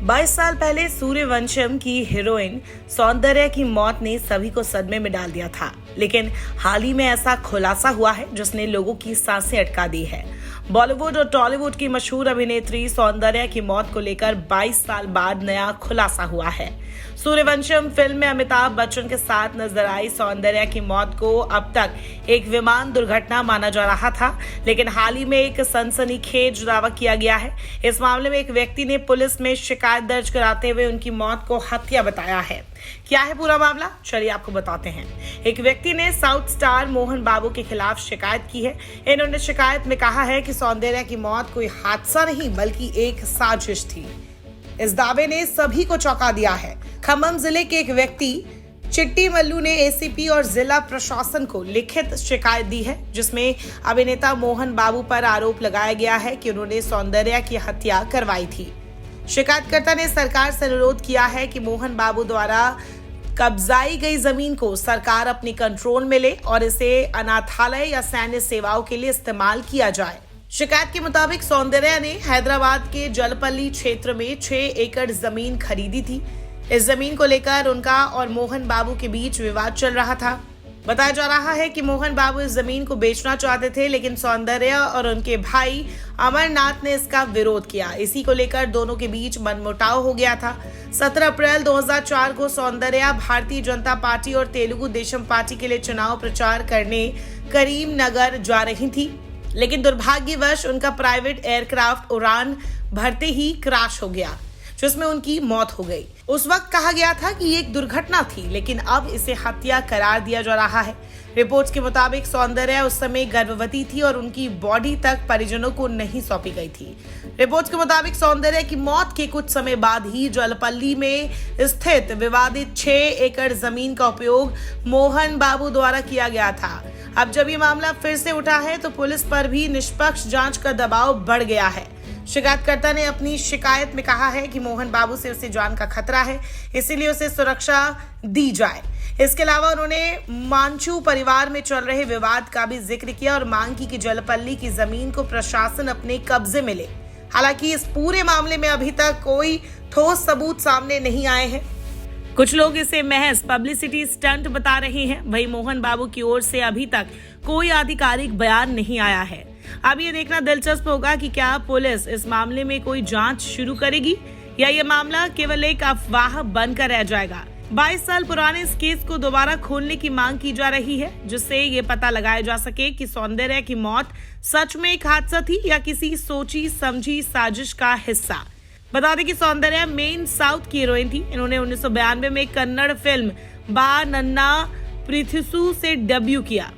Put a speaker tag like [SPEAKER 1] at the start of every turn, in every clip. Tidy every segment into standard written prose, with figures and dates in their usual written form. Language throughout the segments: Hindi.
[SPEAKER 1] 22 साल पहले सूर्यवंशम की हीरोइन सौंदर्या की मौत ने सभी को सदमे में डाल दिया था, लेकिन हाल ही में ऐसा खुलासा हुआ है जिसने लोगों की सांसें अटका दी है। बॉलीवुड और टॉलीवुड की मशहूर अभिनेत्री सौंदर्या की मौत को लेकर 22 साल बाद नया खुलासा हुआ है। सूर्यवंशम फिल्म में अमिताभ बच्चन के साथ नजर आई सौंदर्या की मौत को अब तक एक विमान दुर्घटना माना जा रहा था, लेकिन हाल ही में एक सनसनीखेज दावा किया गया है। इस मामले में एक व्यक्ति ने पुलिस में शिकायत दर्ज कराते हुए उनकी मौत को हत्या बताया है। क्या है पूरा मामला, चलिए आपको बताते हैं। एक व्यक्ति ने साउथ स्टार मोहन बाबू के खिलाफ शिकायत की है। इन्होंने शिकायत में कहा है कि सौंदर्या की मौत कोई हादसा नहीं बल्कि एक साजिश थी। इस दावे ने सभी को चौंका दिया है। खम्भम जिले के एक व्यक्ति चिट्टी मल्लू ने एसीपी और जिला प्रशासन को लिखित शिकायत दी है, जिसमें अभिनेता मोहन बाबू पर आरोप लगाया गया है कि उन्होंने सौंदर्या की हत्या करवाई थी। शिकायतकर्ता ने सरकार से अनुरोध किया है कि मोहन बाबू द्वारा कब्जाई गई जमीन को सरकार अपने कंट्रोल में ले और इसे अनाथालय या सैन्य सेवाओं के लिए इस्तेमाल किया जाए। शिकायत के मुताबिक सौंदर्या ने हैदराबाद के जलपल्ली क्षेत्र में 6 एकड़ जमीन खरीदी थी। इस जमीन को लेकर उनका और मोहन बाबू के बीच विवाद चल रहा था। बताया जा रहा है कि मोहन बाबू इस जमीन को बेचना चाहते थे, लेकिन सौंदर्या और उनके भाई अमरनाथ ने इसका विरोध किया। इसी को लेकर दोनों के बीच मनमुटाव हो गया था। 17 अप्रैल 2004 को सौंदर्या भारतीय जनता पार्टी और तेलुगु देशम पार्टी के लिए चुनाव प्रचार करने करीमनगर जा रही थी, लेकिन दुर्भाग्यवश उनका प्राइवेट एयरक्राफ्ट उड़ान भरते ही क्रैश हो गया, जिसमें उनकी मौत हो गई। उस वक्त कहा गया था कि ये एक दुर्घटना थी, लेकिन अब इसे हत्या करार दिया जा रहा है। रिपोर्ट्स के मुताबिक सौंदर्या उस समय गर्भवती थी और उनकी बॉडी तक परिजनों को नहीं सौंपी गई थी। रिपोर्ट्स के मुताबिक सौंदर्या की मौत के कुछ समय बाद ही जलपल्ली में स्थित विवादित 6 एकड़ जमीन का उपयोग मोहन बाबू द्वारा किया गया था। अब जब ये मामला फिर से उठा है तो पुलिस पर भी निष्पक्ष जांच का दबाव बढ़ गया है। शिकायतकर्ता ने अपनी शिकायत में कहा है कि मोहन बाबू से उसे जान का खतरा है, इसीलिए उसे सुरक्षा दी जाए। इसके अलावा उन्होंने मांचू परिवार में चल रहे विवाद का भी जिक्र किया और मांग की कि जलपल्ली की जमीन को प्रशासन अपने कब्जे में ले। हालांकि इस पूरे मामले में अभी तक कोई ठोस सबूत सामने नहीं आए हैं। कुछ लोग इसे महज पब्लिसिटी स्टंट बता रहे हैं। वहीं मोहन बाबू की ओर से अभी तक कोई आधिकारिक बयान नहीं आया है। अब ये देखना दिलचस्प होगा कि क्या पुलिस इस मामले में कोई जांच शुरू करेगी या ये मामला केवल एक अफवाह बनकर रह जाएगा। 22 साल पुराने इस केस को दोबारा खोलने की मांग की जा रही है, जिससे ये पता लगाया जा सके कि सौंदर्या की मौत सच में एक हादसा थी या किसी सोची समझी साजिश का हिस्सा। बता दें कि सौंदर्या मेन साउथ की हीरोइन थी। इन्होंने 1992 में कन्नड़ फिल्म बा नन्ना प्रीथिसु से डेब्यू किया।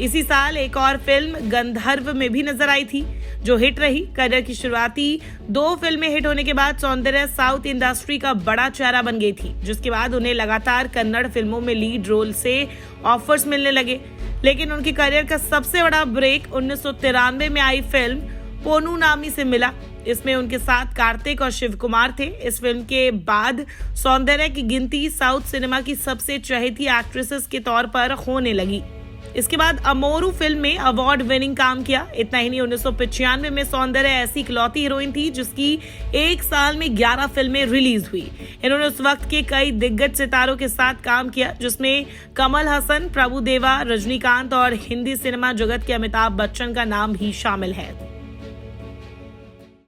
[SPEAKER 1] इसी साल एक और फिल्म गंधर्व में भी नजर आई थी, जो हिट रही। करियर की शुरुआती 2 फिल्में हिट होने के बाद सौंदर्या साउथ इंडस्ट्री का बड़ा चेहरा बन गई थी, जिसके बाद उन्हें लगातार कन्नड़ फिल्मों में लीड रोल से ऑफर्स मिलने लगे। लेकिन उनके करियर का सबसे बड़ा ब्रेक 1993 में आई फिल्म पोनू नामी से मिला। इसमें उनके साथ कार्तिक और शिव कुमार थे। इस फिल्म के बाद सौंदर्या की गिनती साउथ सिनेमा की सबसे चहेती एक्ट्रेसेस के तौर पर होने लगी। इसके बाद अमोरू फिल्म में अवार्ड विनिंग काम किया। इतना ही नहीं, 1995 में सौंदर्या ऐसी इकलौती हीरोइन थी जिसकी एक साल में 11 फिल्में रिलीज हुई। इन्होंने उस वक्त के कई दिग्गज सितारों के साथ काम किया, जिसमें कमल हसन, प्रभुदेवा, रजनीकांत और हिंदी सिनेमा जगत के अमिताभ बच्चन का नाम भी शामिल है।